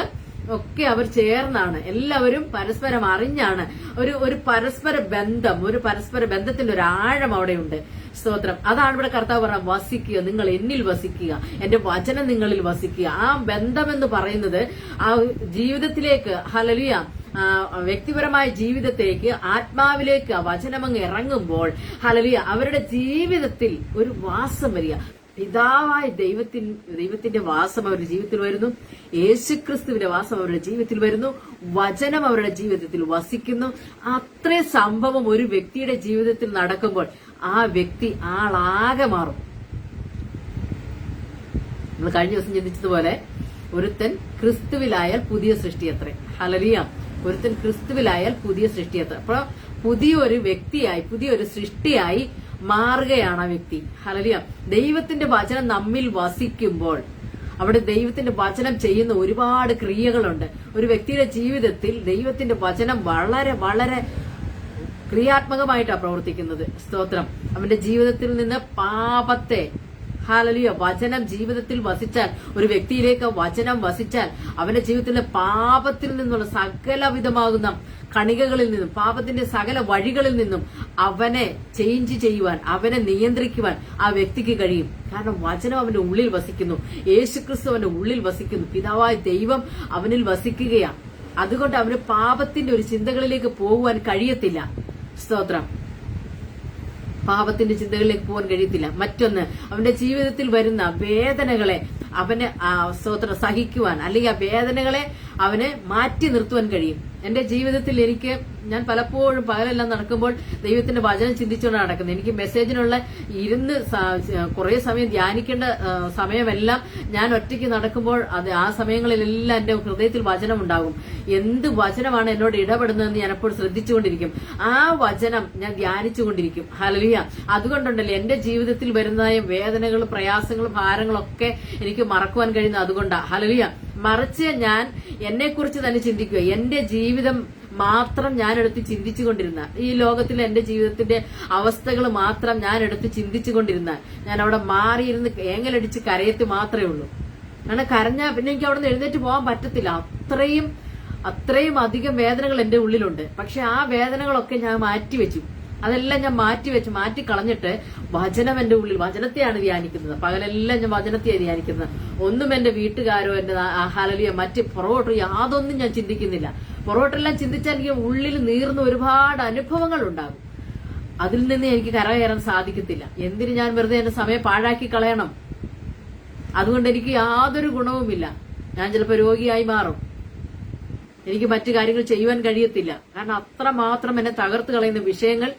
ഒക്കെ അവർ ചേർന്നാണ്. എല്ലാവരും പരസ്പരം അറിഞ്ഞാണ്. ഒരു പരസ്പര ബന്ധം, ഒരു പരസ്പര ബന്ധത്തിന്റെ ഒരു ആഴം അവിടെയുണ്ട്. സ്തോത്രം. അതാണ് ഇവിടെ കർത്താവ് പറഞ്ഞ, വസിക്കുക, നിങ്ങൾ എന്നിൽ വസിക്കുക, എന്റെ വചനം നിങ്ങളിൽ വസിക്കുക. ആ ബന്ധമെന്ന് പറയുന്നത് ആ ജീവിതത്തിലേക്ക്, ഹല്ലേലൂയ, വ്യക്തിപരമായ ജീവിതത്തേക്ക്, ആത്മാവിലേക്ക് ആ വചനമങ്ങ് ഇറങ്ങുമ്പോൾ, ഹല്ലേലൂയ, അവരുടെ ജീവിതത്തിൽ ഒരു വാസം വരിക. പിതാവായ ദൈവത്തിന്റെ വാസം അവരുടെ ജീവിതത്തിൽ വരുന്നു. യേശുക്രിസ്തുവിന്റെ വാസം അവരുടെ ജീവിതത്തിൽ വരുന്നു. വചനം അവരുടെ ജീവിതത്തിൽ വസിക്കുന്നു. അത്രേ സംഭവം ഒരു വ്യക്തിയുടെ ജീവിതത്തിൽ നടക്കുമ്പോൾ ആ വ്യക്തി ആളാകെ മാറും. നമ്മൾ കഴിഞ്ഞ ദിവസം ചിന്തിച്ചതുപോലെ, ഒരുത്തൻ ക്രിസ്തുവിലായാൽ പുതിയ സൃഷ്ടിയത്രേ. ഹല്ലേലൂയ. ഒരുത്തൻ ക്രിസ്തുവിലായാൽ പുതിയ സൃഷ്ടിയത്രേ. അപ്പൊ പുതിയൊരു വ്യക്തിയായി, പുതിയൊരു സൃഷ്ടിയായി മാറുകയാണ് ആ വ്യക്തി. ഹല്ലേലൂയ. ദൈവത്തിന്റെ വചനം നമ്മിൽ വസിക്കുമ്പോൾ അവിടെ ദൈവത്തിന്റെ വചനം ചെയ്യുന്ന ഒരുപാട് ക്രിയകളുണ്ട്. ഒരു വ്യക്തിയുടെ ജീവിതത്തിൽ ദൈവത്തിന്റെ വചനം വളരെ വളരെ ക്രിയാത്മകമായിട്ടാണ് പ്രവർത്തിക്കുന്നത്. സ്തോത്രം. അവന്റെ ജീവിതത്തിൽ നിന്ന് പാപത്തെ, ഹല്ലേലൂയ, വചനം ജീവിതത്തിൽ വസിച്ചാൽ, ഒരു വ്യക്തിയിലേക്ക് വചനം വസിച്ചാൽ അവന്റെ ജീവിതത്തിലെ പാപത്തിൽ നിന്നുള്ള സകലവിധമാകുന്ന കണികകളിൽ നിന്നും, പാപത്തിന്റെ സകല വഴികളിൽ നിന്നും അവനെ ചേഞ്ച് ചെയ്യുവാൻ, അവനെ നിയന്ത്രിക്കുവാൻ ആ വ്യക്തിക്ക് കഴിയും. കാരണം വചനം അവന്റെ ഉള്ളിൽ വസിക്കുന്നു. യേശുക്രിസ്തു അവന്റെ ഉള്ളിൽ വസിക്കുന്നു. പിതാവായ ദൈവം അവനിൽ വസിക്കുകയാണ്. അതുകൊണ്ട് അവന് പാപത്തിന്റെ ഒരു ചിന്തകളിലേക്ക് പോകുവാൻ കഴിയത്തില്ല. സ്തോത്രം. പാപത്തിന്റെ ചിന്തകളിലേക്ക് പോകാൻ കഴിയത്തില്ല. മറ്റൊന്ന്, അവന്റെ ജീവിതത്തിൽ വരുന്ന വേദനകളെ അവന് സ്തോത്രം സഹിക്കുവാൻ, അല്ലെങ്കിൽ ആ വേദനകളെ അവന് മാറ്റി നിർത്തുവാൻ കഴിയും. എന്റെ ജീവിതത്തിൽ ഞാൻ പലപ്പോഴും പകലെല്ലാം നടക്കുമ്പോൾ ദൈവത്തിന്റെ വചനം ചിന്തിച്ചുകൊണ്ടാണ് നടക്കുന്നത്. എനിക്ക് മെസ്സേജിനുള്ള ഇരുന്ന് കുറെ സമയം ധ്യാനിക്കേണ്ട സമയമെല്ലാം ഞാൻ ഒറ്റയ്ക്ക് നടക്കുമ്പോൾ ആ സമയങ്ങളിലെല്ലാം എന്റെ ഹൃദയത്തിൽ വചനം ഉണ്ടാകും. എന്ത് വചനമാണ് എന്നോട് ഇടപെടുന്നതെന്ന് ഞാൻ എപ്പോഴും ശ്രദ്ധിച്ചുകൊണ്ടിരിക്കും. ആ വചനം ഞാൻ ധ്യാനിച്ചുകൊണ്ടിരിക്കും. ഹല്ലേലൂയ. അതുകൊണ്ടുണ്ടല്ലോ എന്റെ ജീവിതത്തിൽ വരുന്നതായ വേദനകളും പ്രയാസങ്ങളും ഭാരങ്ങളും ഒക്കെ എനിക്ക് മറക്കുവാൻ കഴിയുന്നത് അതുകൊണ്ടാണ്. ഹല്ലേലൂയ. മറിച്ച് ഞാൻ എന്നെക്കുറിച്ച് തന്നെ ചിന്തിക്കുക. എന്റെ ജീവിതം മാത്രം ഞാൻ എടുത്ത് ചിന്തിച്ചുകൊണ്ടിരുന്ന, ഈ ലോകത്തിലെ എന്റെ ജീവിതത്തിന്റെ അവസ്ഥകൾ മാത്രം ഞാൻ എടുത്ത് ചിന്തിച്ചുകൊണ്ടിരുന്ന, ഞാൻ അവിടെ മാറിയിരുന്ന് ഏങ്ങലടിച്ച് കരയത്ത് മാത്രമേ ഉള്ളൂ. കാരണം കരഞ്ഞാൽ പിന്നെ എനിക്ക് അവിടെ നിന്ന് എഴുന്നേറ്റ് പോകാൻ പറ്റത്തില്ല. അത്രയും അധികം വേദനകൾ എന്റെ ഉള്ളിലുണ്ട്. പക്ഷെ ആ വേദനകളൊക്കെ ഞാൻ മാറ്റിവെച്ചു. അതെല്ലാം ഞാൻ മാറ്റിക്കളഞ്ഞിട്ട് വചനം എന്റെ ഉള്ളിൽ, വചനത്തെയാണ് ധ്യാനിക്കുന്നത്. പകലെല്ലാം ഞാൻ വചനത്തെയാണ് ധ്യാനിക്കുന്നത്. ഒന്നും എന്റെ വീട്ടുകാരോ എന്റെ ഹല്ലേലൂയ മറ്റ് പുറകോട്ടോ യാതൊന്നും ഞാൻ ചിന്തിക്കുന്നില്ല. പുറകോട്ടെല്ലാം ചിന്തിച്ചാൽ എനിക്ക് ഉള്ളിൽ നീർന്ന ഒരുപാട് അനുഭവങ്ങൾ ഉണ്ടാകും. അതിൽ നിന്ന് എനിക്ക് കരകയറാൻ സാധിക്കത്തില്ല. എന്തിന് ഞാൻ വെറുതെ എന്റെ സമയം പാഴാക്കി കളയണം? അതുകൊണ്ട് എനിക്ക് യാതൊരു ഗുണവുമില്ല. ഞാൻ ചിലപ്പോൾ രോഗിയായി മാറും. എനിക്ക് മറ്റു കാര്യങ്ങൾ ചെയ്യുവാൻ കഴിയത്തില്ല. കാരണം അത്രമാത്രം എന്നെ തകർത്ത് കളയുന്ന വിഷയങ്ങൾ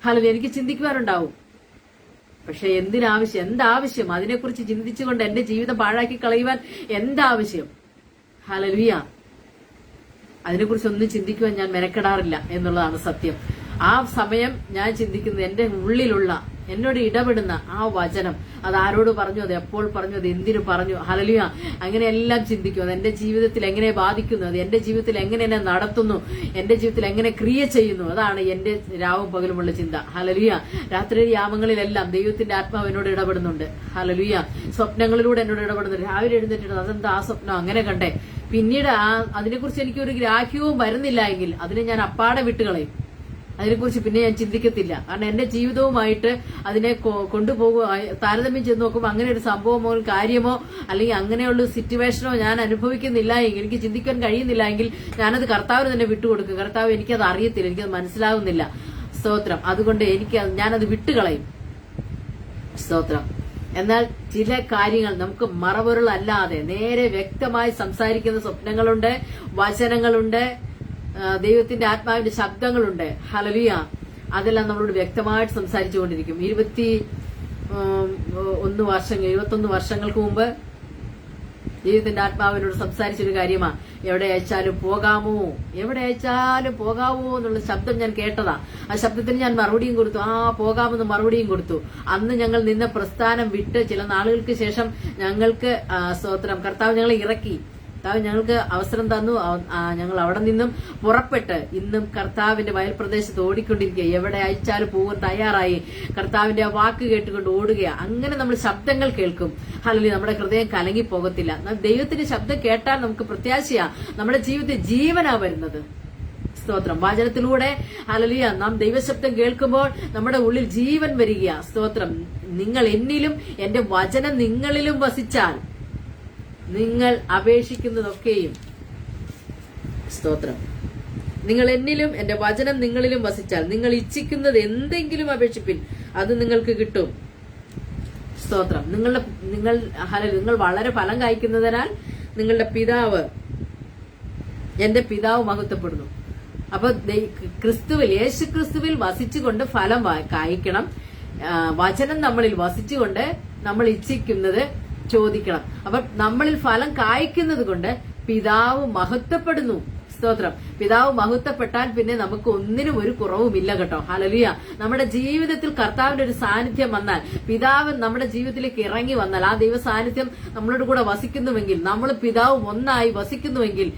ഹല്ലേലൂയ എനിക്ക് ചിന്തിക്കുവാനുണ്ടാവും. പക്ഷെ എന്തിനാവശ്യം, എന്താവശ്യം? അതിനെക്കുറിച്ച് ചിന്തിച്ചുകൊണ്ട് എന്റെ ജീവിതം പാഴാക്കി കളയുവാൻ എന്താവശ്യം? ഹല്ലേലൂയ. അതിനെക്കുറിച്ചൊന്നും ചിന്തിക്കുവാൻ ഞാൻ മെനക്കെടാറില്ല എന്നുള്ളതാണ് സത്യം. ആ സമയം ഞാൻ ചിന്തിക്കുന്നത് എന്റെ ഉള്ളിലുള്ള, എന്നോട് ഇടപെടുന്ന ആ വചനം, അത് ആരോട് പറഞ്ഞു, അത് എപ്പോൾ പറഞ്ഞു, അത് എന്തിനു പറഞ്ഞു. ഹല്ലേലൂയ. അങ്ങനെയെല്ലാം ചിന്തിക്കും. അത് എന്റെ ജീവിതത്തിൽ എങ്ങനെ ബാധിക്കുന്നു, അത് എന്റെ ജീവിതത്തിൽ എങ്ങനെ എന്നെ നടത്തുന്നു, എന്റെ ജീവിതത്തിൽ എങ്ങനെ ക്രിയ ചെയ്യുന്നു. അതാണ് എന്റെ രാവും പകലുമുള്ള ചിന്ത. ഹല്ലേലൂയ. രാത്രി യാമങ്ങളിലെല്ലാം ദൈവത്തിന്റെ ആത്മാവ് എന്നോട് ഇടപെടുന്നുണ്ട്. ഹല്ലേലൂയ. സ്വപ്നങ്ങളിലൂടെ എന്നോട് ഇടപെടുന്നുണ്ട്. രാവിലെ എഴുന്നേറ്റിട്ട് അതെന്താ ആ സ്വപ്നം അങ്ങനെ കണ്ടേ, പിന്നീട് അതിനെക്കുറിച്ച് എനിക്കൊരു ഗ്രാഹ്യവും വരുന്നില്ല എങ്കിൽ അതിനെ ഞാൻ അപ്പാടെ വിട്ടുകളയും. അതിനെക്കുറിച്ച് പിന്നെ ഞാൻ ചിന്തിക്കത്തില്ല. കാരണം എന്റെ ജീവിതവുമായിട്ട് അതിനെ കൊണ്ടുപോകുക, താരതമ്യം ചെയ്ത് നോക്കുമ്പോൾ അങ്ങനെ ഒരു സംഭവമോ കാര്യമോ അല്ലെങ്കിൽ അങ്ങനെയുള്ള സിറ്റുവേഷനോ ഞാൻ അനുഭവിക്കുന്നില്ല എങ്കിൽ, എനിക്ക് ചിന്തിക്കാൻ കഴിയുന്നില്ല എങ്കിൽ ഞാനത് കർത്താവിന് തന്നെ വിട്ടുകൊടുക്കും. കർത്താവ്, എനിക്കത് അറിയത്തില്ല, എനിക്കത് മനസ്സിലാകുന്നില്ല. സ്തോത്രം. അതുകൊണ്ട് ഞാനത് വിട്ടുകളയും. സ്തോത്രം. എന്നാൽ ചില കാര്യങ്ങൾ നമുക്ക് മറവൊരുളല്ലാതെ നേരെ വ്യക്തമായി സംസാരിക്കുന്ന സ്വപ്നങ്ങളുണ്ട്, വചനങ്ങളുണ്ട്, ദൈവത്തിന്റെ ആത്മാവിന്റെ ശബ്ദങ്ങളുണ്ട്. ഹല്ലേലൂയ. അതെല്ലാം നമ്മളോട് വ്യക്തമായിട്ട് സംസാരിച്ചുകൊണ്ടിരിക്കും. 21 വർഷങ്ങൾക്ക് മുമ്പ് ദൈവത്തിന്റെ ആത്മാവിനോട് സംസാരിച്ചൊരു കാര്യമാ, എവിടെ അയച്ചാലും പോകാമോ, എവിടെ അയച്ചാലും പോകാമോ എന്നുള്ള ശബ്ദം ഞാൻ കേട്ടതാ. ആ ശബ്ദത്തിന് ഞാൻ മറുപടിയും കൊടുത്തു. പോകാമെന്ന് മറുപടിയും കൊടുത്തു. അന്ന് ഞങ്ങൾ നിന്ന പ്രസ്ഥാനം വിട്ട് ചില നാളുകൾക്ക് ശേഷം ഞങ്ങൾക്ക് സ്തോത്രം, കർത്താവ് ഞങ്ങളെ ഇറക്കി. കർത്താവ് ഞങ്ങൾക്ക് അവസരം തന്നു. ഞങ്ങൾ അവിടെ നിന്നും പുറപ്പെട്ട് ഇന്നും കർത്താവിന്റെ വയൽപ്രദേശത്ത് ഓടിക്കൊണ്ടിരിക്കുക. എവിടെ അയച്ചാലും പോകാൻ തയ്യാറായി. കർത്താവിന്റെ ആ വാക്ക് കേട്ടുകൊണ്ട് ഓടുകയാ. അങ്ങനെ നമ്മൾ ശബ്ദങ്ങൾ കേൾക്കും. ഹല്ലേലൂയ. നമ്മുടെ ഹൃദയം കലങ്ങി പോകത്തില്ല. ദൈവത്തിന്റെ ശബ്ദം കേട്ടാൽ നമുക്ക് പ്രത്യാശയാ. നമ്മുടെ ജീവിതത്തിൽ ജീവനാ വരുന്നത്. സ്തോത്രം. വചനത്തിലൂടെ ഹല്ലേലൂയ നാം ദൈവശബ്ദം കേൾക്കുമ്പോൾ നമ്മുടെ ഉള്ളിൽ ജീവൻ വരികയാ. സ്തോത്രം. നിങ്ങൾ എന്നിലും എന്റെ വചനം നിങ്ങളിലും വസിച്ചാൽ നിങ്ങൾ അപേക്ഷിക്കുന്നതൊക്കെയും, സ്തോത്രം, നിങ്ങൾ എന്നിലും എന്റെ വചനം നിങ്ങളിലും വസിച്ചാൽ നിങ്ങൾ ഇച്ഛിക്കുന്നത് എന്തെങ്കിലും അപേക്ഷിപ്പിൻ, അത് നിങ്ങൾക്ക് കിട്ടും. സ്തോത്രം. നിങ്ങൾ വളരെ ഫലം കായ്ക്കുന്നതിനാൽ നിങ്ങളുടെ പിതാവ്, എന്റെ പിതാവ് മഹത്വപ്പെടുന്നു. അപ്പൊ ക്രിസ്തുവിൽ, യേശു ക്രിസ്തുവിൽ വസിച്ചുകൊണ്ട് ഫലം കായ്ക്കണം. വചനം നമ്മളിൽ വസിച്ചുകൊണ്ട് നമ്മൾ ഇച്ഛിക്കുന്നത് ചോദിക്കണം. അപ്പൊ നമ്മളിൽ ഫലം കായ്ക്കുന്നത് കൊണ്ട് പിതാവ് മഹത്വപ്പെടുന്നു. സ്തോത്രം. പിതാവ് മഹത്വപ്പെട്ടാൽ പിന്നെ നമുക്ക് ഒന്നിനും ഒരു കുറവുമില്ല കേട്ടോ. ഹല്ലേലൂയ. നമ്മുടെ ജീവിതത്തിൽ കർത്താവിന്റെ ഒരു സാന്നിധ്യം വന്നാൽ, പിതാവ് നമ്മുടെ ജീവിതത്തിലേക്ക് ഇറങ്ങി വന്നാൽ, ആ ദൈവ സാന്നിധ്യം നമ്മളോട് കൂടെ വസിക്കുന്നുവെങ്കിൽ, നമ്മൾ പിതാവും ഒന്നായി വസിക്കുന്നുവെങ്കിൽ,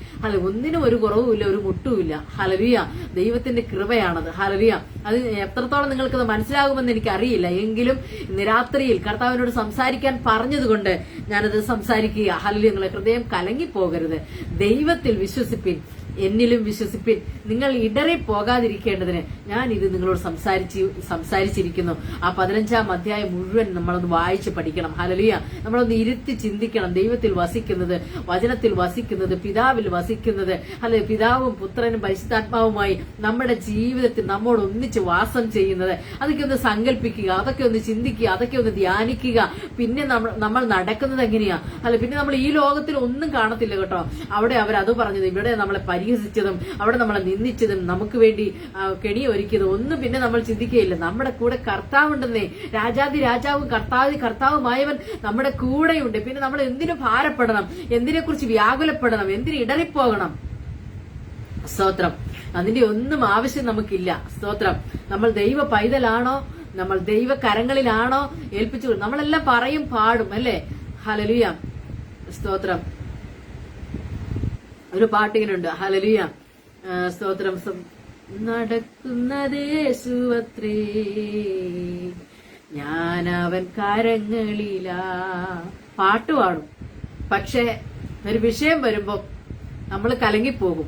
ഒന്നിനും ഒരു കുറവുമില്ല, ഒരു മുട്ടുമില്ല. ഹല്ലേലൂയ. ദൈവത്തിന്റെ കൃപയാണത്. ഹല്ലേലൂയ. അത് എത്രത്തോളം നിങ്ങൾക്കത് മനസ്സിലാകുമെന്ന് എനിക്കറിയില്ല. എങ്കിലും ഇന്ന് രാത്രിയിൽ കർത്താവിനോട് സംസാരിക്കാൻ പറഞ്ഞതുകൊണ്ട് ഞാനത് സംസാരിക്കുക. ഹല്ലേലൂയ. നിങ്ങളെ ഹൃദയം കലങ്ങിപ്പോകരുത്. ദൈവത്തിൽ വിശ്വസിപ്പിൻ, എന്നിലും വിശ്വസിപ്പിൻ. നിങ്ങൾ ഇടറി പോകാതിരിക്കേണ്ടതിന് ഞാൻ ഇത് നിങ്ങളോട് സംസാരിച്ചിരിക്കുന്നു. ആ 15-ാം അധ്യായം മുഴുവൻ നമ്മളൊന്ന് വായിച്ച് പഠിക്കണം. ഹല്ലേലൂയ. നമ്മളൊന്ന് ഇരുത്തി ചിന്തിക്കണം. ദൈവത്തിൽ വസിക്കുന്നത്, വചനത്തിൽ വസിക്കുന്നത്, പിതാവിൽ വസിക്കുന്നത്, അല്ലെ പിതാവും പുത്രനും പരിശുദ്ധാത്മാവുമായി നമ്മുടെ ജീവിതത്തിൽ നമ്മോട് ഒന്നിച്ച് വാസം ചെയ്യുന്നത്, അതൊക്കെ ഒന്ന് സങ്കല്പിക്കുക, അതൊക്കെ ഒന്ന് ചിന്തിക്കുക, അതൊക്കെ ഒന്ന് ധ്യാനിക്കുക. പിന്നെ നമ്മൾ നടക്കുന്നത് എങ്ങനെയാ? പിന്നെ നമ്മൾ ഈ ലോകത്തിൽ ഒന്നും കാണത്തില്ല കേട്ടോ. അവിടെ അവരത് പറഞ്ഞത്, ഇവിടെ നമ്മളെ പരിഹസിച്ചതും അവിടെ നമ്മളെ നിന്ദിച്ചതും നമുക്ക് വേണ്ടി കെണി ഒരുക്കിയതും ഒന്നും പിന്നെ നമ്മൾ ചിന്തിക്കുകയില്ല. നമ്മുടെ കൂടെ കർത്താവുണ്ടെന്നേ. രാജാതി രാജാവും കർത്താവുമായവൻ നമ്മുടെ കൂടെയുണ്ട്. പിന്നെ നമ്മൾ എന്തിനു ഭാരപ്പെടണം? എന്തിനെക്കുറിച്ച് വ്യാകുലപ്പെടണം? എന്തിന് ഇടറിപ്പോകണം? സ്തോത്രം. അതിന്റെ ഒന്നും ആവശ്യം നമുക്കില്ല. സ്തോത്രം. നമ്മൾ ദൈവ പൈതലാണോ? നമ്മൾ ദൈവ കരങ്ങളിലാണോ ഏൽപ്പിച്ചു? നമ്മളെല്ലാം പറയും പാടും അല്ലേ? ഹല്ലേലൂയ. സ്തോത്രം. ഒരു പാട്ടിങ്ങനുണ്ട്. ഹല്ലേലൂയ. സ്തോത്രം. നടക്കുന്നത് യേശുവത്രേ, ഞാൻ അവൻ കരങ്ങളിലാ. പാട്ട് പാടും. പക്ഷെ ഒരു വിഷയം വരുമ്പോ നമ്മൾ കലങ്ങിപ്പോകും,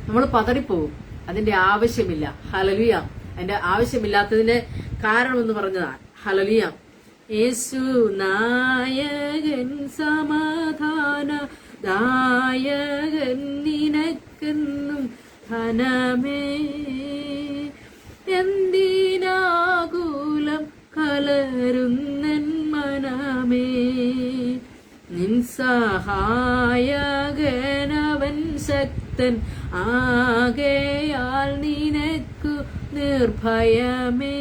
നമ്മൾ പതറിപ്പോകും. അതിന്റെ ആവശ്യമില്ല. ഹല്ലേലൂയ. അതിന്റെ ആവശ്യമില്ലാത്തതിന്റെ കാരണം എന്ന് പറഞ്ഞതാണ്. ഹല്ലേലൂയ. യേശു നായകൻ സമാധാന ദായകൻ നിനക്കെന്നും ധനമേ, എന്തിനാകുലം കലരുന്നൻ മനമേ, നിൻ സഹായകനവൻ ശക്തൻ ആകയാൽ നിനക്കു നിർഭയമേ,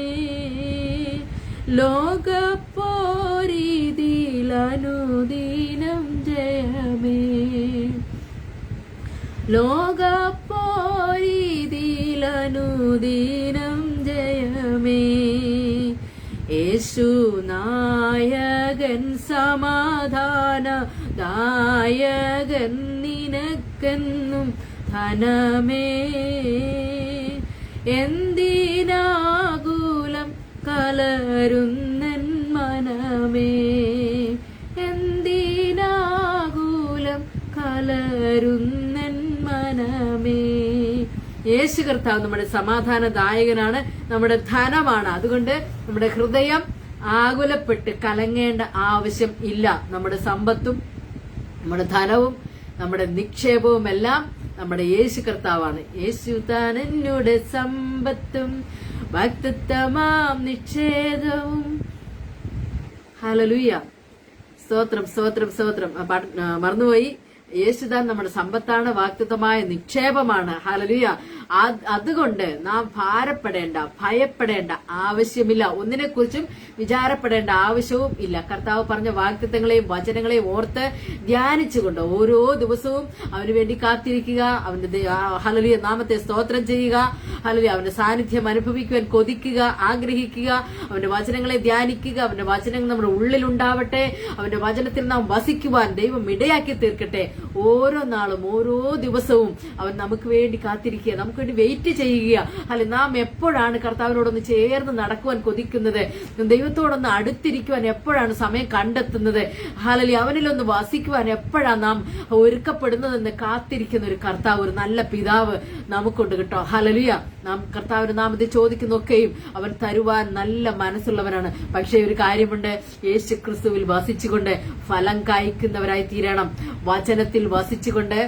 ലോകപ്പോരീതിയിലനുദിനം ജയമേ, ലോകപ്പോരീതിയിലനുദിനം ജയമേ. യേശു നായകൻ സമാധാന ദായകൻ നിനക്കെന്നും ധനമേ. എന്തിനാകുലം കലരുന്നൻ മനമേ, എന്തിനാകുലം കലരുന്നൻ മനമേ. യേശു കർത്താവ് നമ്മുടെ സമാധാനദായകനാണ്, നമ്മുടെ ധനമാണ്. അതുകൊണ്ട് നമ്മുടെ ഹൃദയം ആകുലപ്പെട്ട് കലങ്ങേണ്ട ആവശ്യം ഇല്ല. നമ്മുടെ സമ്പത്തും നമ്മുടെ ധനവും നമ്മുടെ നിക്ഷേപവും എല്ലാം നമ്മുടെ യേശു കർത്താവാണ്. യേശു താൻ എന്നോട് സമ്പത്തും വാഗ്ദത്തമാം നിക്ഷേപവും. ഹല്ലേലൂയ, സ്തോത്രം സ്തോത്രം സ്തോത്രം. മറന്നുപോയി. യേശുദാൻ നമ്മുടെ സമ്പത്താണ്, വാഗ്ദത്തമായ നിക്ഷേപമാണ്. ഹല്ലേലൂയ. അതുകൊണ്ട് നാം ഭാരപ്പെടേണ്ട, ഭയപ്പെടേണ്ട ആവശ്യമില്ല. ഒന്നിനെക്കുറിച്ചും വിചാരപ്പെടേണ്ട ആവശ്യവും ഇല്ല. കർത്താവ് പറഞ്ഞ വാഗ്ദത്തങ്ങളെയും വചനങ്ങളെയും ഓർത്ത് ധ്യാനിച്ചുകൊണ്ട് ഓരോ ദിവസവും അവന് വേണ്ടി കാത്തിരിക്കുക. അവന്റെ ഹല്ലേലൂയ നാമത്തെ സ്തോത്രം ചെയ്യുക. ഹല്ലേലൂയ അവന്റെ സാന്നിധ്യം അനുഭവിക്കുവാൻ കൊതിക്കുക, ആഗ്രഹിക്കുക. അവന്റെ വചനങ്ങളെ ധ്യാനിക്കുക. അവന്റെ വചനങ്ങൾ നമ്മുടെ ഉള്ളിലുണ്ടാവട്ടെ. അവന്റെ വചനത്തിൽ നാം വസിക്കുവാൻ ദൈവം ഇടയാക്കി തീർക്കട്ടെ. ഓരോ നാളും ഓരോ ദിവസവും അവൻ നമുക്ക് വേണ്ടി കാത്തിരിക്കുക, നമുക്ക് വേണ്ടി വെയിറ്റ് ചെയ്യുക. അല്ലെ, നാം എപ്പോഴാണ് കർത്താവിനോടൊന്ന് ചേർന്ന് നടക്കുവാൻ കൊതിക്കുന്നത്, ദൈവത്തോടൊന്ന് അടുത്തിരിക്കുവാൻ എപ്പോഴാണ് സമയം കണ്ടെത്തുന്നത്, ഹല്ലേലൂയ അവനിലൊന്ന് വസിക്കുവാൻ എപ്പോഴാണ് നാം ഒരുക്കപ്പെടുന്നതെന്ന് കാത്തിരിക്കുന്ന ഒരു കർത്താവ്, ഒരു നല്ല പിതാവ് നമുക്കുണ്ട് കേട്ടോ. ഹല്ലേലൂയ. നാം കർത്താവിന്റെ നാമത്തിൽ ചോദിക്കുന്നൊക്കെയും അവൻ തരുവാൻ നല്ല മനസ്സുള്ളവനാണ്. പക്ഷേ ഒരു കാര്യമുണ്ട്, യേശു ക്രിസ്തുവിൽ വസിച്ചുകൊണ്ട് ഫലം കായ്ക്കുന്നവരായി തീരണം. വചനത്തിൽ വസിച്ചുകൊണ്ട്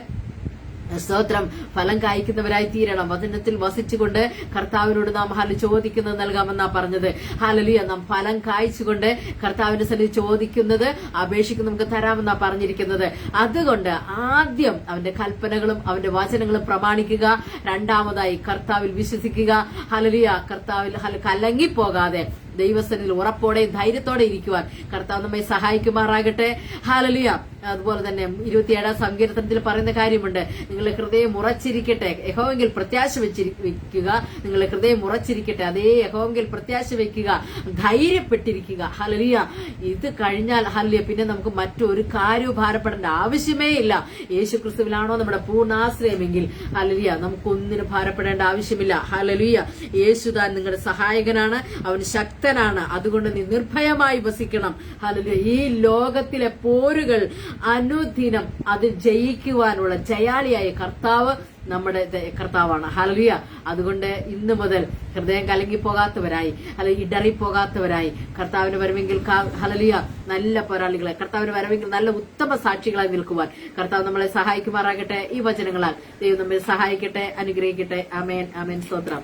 സ്തോത്രം ഫലം കായ്ക്കുന്നവരായി തീരണം. വചനത്തിൽ വസിച്ചുകൊണ്ട് കർത്താവിനോട് നാം ചോദിക്കുന്നത് നൽകാമെന്നാ പറഞ്ഞത്. ഹല്ലേലൂയ. നാം ഫലം കായ്ച്ചുകൊണ്ട് കർത്താവിന്റെ സന്നിധി ചോദിക്കുന്നത് അപേക്ഷിക്കുന്നത് നമുക്ക് തരാമെന്നാ പറഞ്ഞിരിക്കുന്നത്. അതുകൊണ്ട് ആദ്യം അവന്റെ കൽപ്പനകളും അവന്റെ വചനങ്ങളും പ്രമാണിക്കുക. രണ്ടാമതായി കർത്താവിൽ വിശ്വസിക്കുക. ഹല്ലേലൂയ. കർത്താവിൽ കലങ്ങിപ്പോകാതെ ദൈവസന്നിധിയിൽ ഉറപ്പോടെ ധൈര്യത്തോടെ ഇരിക്കുവാൻ കർത്താവ് നമ്മെ സഹായിക്കുമാറാകട്ടെ. ഹല്ലേലൂയ. അതുപോലെ തന്നെ 27-ാം സങ്കീർത്തനത്തിൽ പറയുന്ന കാര്യമുണ്ട്, നിങ്ങളുടെ ഹൃദയം ഉറച്ചിരിക്കട്ടെ, യഹോവെങ്കിൽ പ്രത്യാശ വെക്കുക. നിങ്ങളുടെ ഹൃദയം ഉറച്ചിരിക്കട്ടെ, അതേ യഹോവെങ്കിൽ പ്രത്യാശ വെക്കുക, ധൈര്യപ്പെട്ടിരിക്കുക. ഹല്ലേലൂയ. ഇത് കഴിഞ്ഞാൽ ഹല്ലേലൂയ പിന്നെ നമുക്ക് മറ്റൊരു കാര്യവും ഭാരപ്പെടേണ്ട ആവശ്യമേ ഇല്ല. യേശു ക്രിസ്തുവിലാണോ നമ്മുടെ പൂർണ്ണാശ്രയമെങ്കിൽ ഹല്ലേലൂയ നമുക്കൊന്നിനും ഭാരപ്പെടേണ്ട ആവശ്യമില്ല. ഹല്ലേലൂയ. യേശുദാൻ നിങ്ങളുടെ സഹായകനാണ്, അവൻ ശക്തനാണ്. അതുകൊണ്ട് നീ നിർഭയമായി വസിക്കണം. ഹല്ലേലൂയ. ഈ ലോകത്തിലെ പോരുകൾ അനുദിനം അത് ജയിക്കുവാനുള്ള ജയാളിയായ കർത്താവ് നമ്മുടെ കർത്താവാണ്. ഹല്ലേലൂയ. അതുകൊണ്ട് ഇന്നു മുതൽ ഹൃദയം കലങ്ങിപ്പോകാത്തവരായി, അല്ലെങ്കിൽ ഇടറിപ്പോകാത്തവരായി കർത്താവിന് വരവെങ്കിൽ ഹല്ലേലൂയ നല്ല പോരാളികളെ, കർത്താവിന് വരവെങ്കിൽ നല്ല ഉത്തമ സാക്ഷികളായി നിൽക്കുവാൻ കർത്താവ് നമ്മളെ സഹായിക്കുമാറാകട്ടെ. ഈ വചനങ്ങളാൽ ദൈവം നമ്മെ സഹായിക്കട്ടെ, അനുഗ്രഹിക്കട്ടെ. ആമേൻ ആമേൻ. സ്തോത്രം.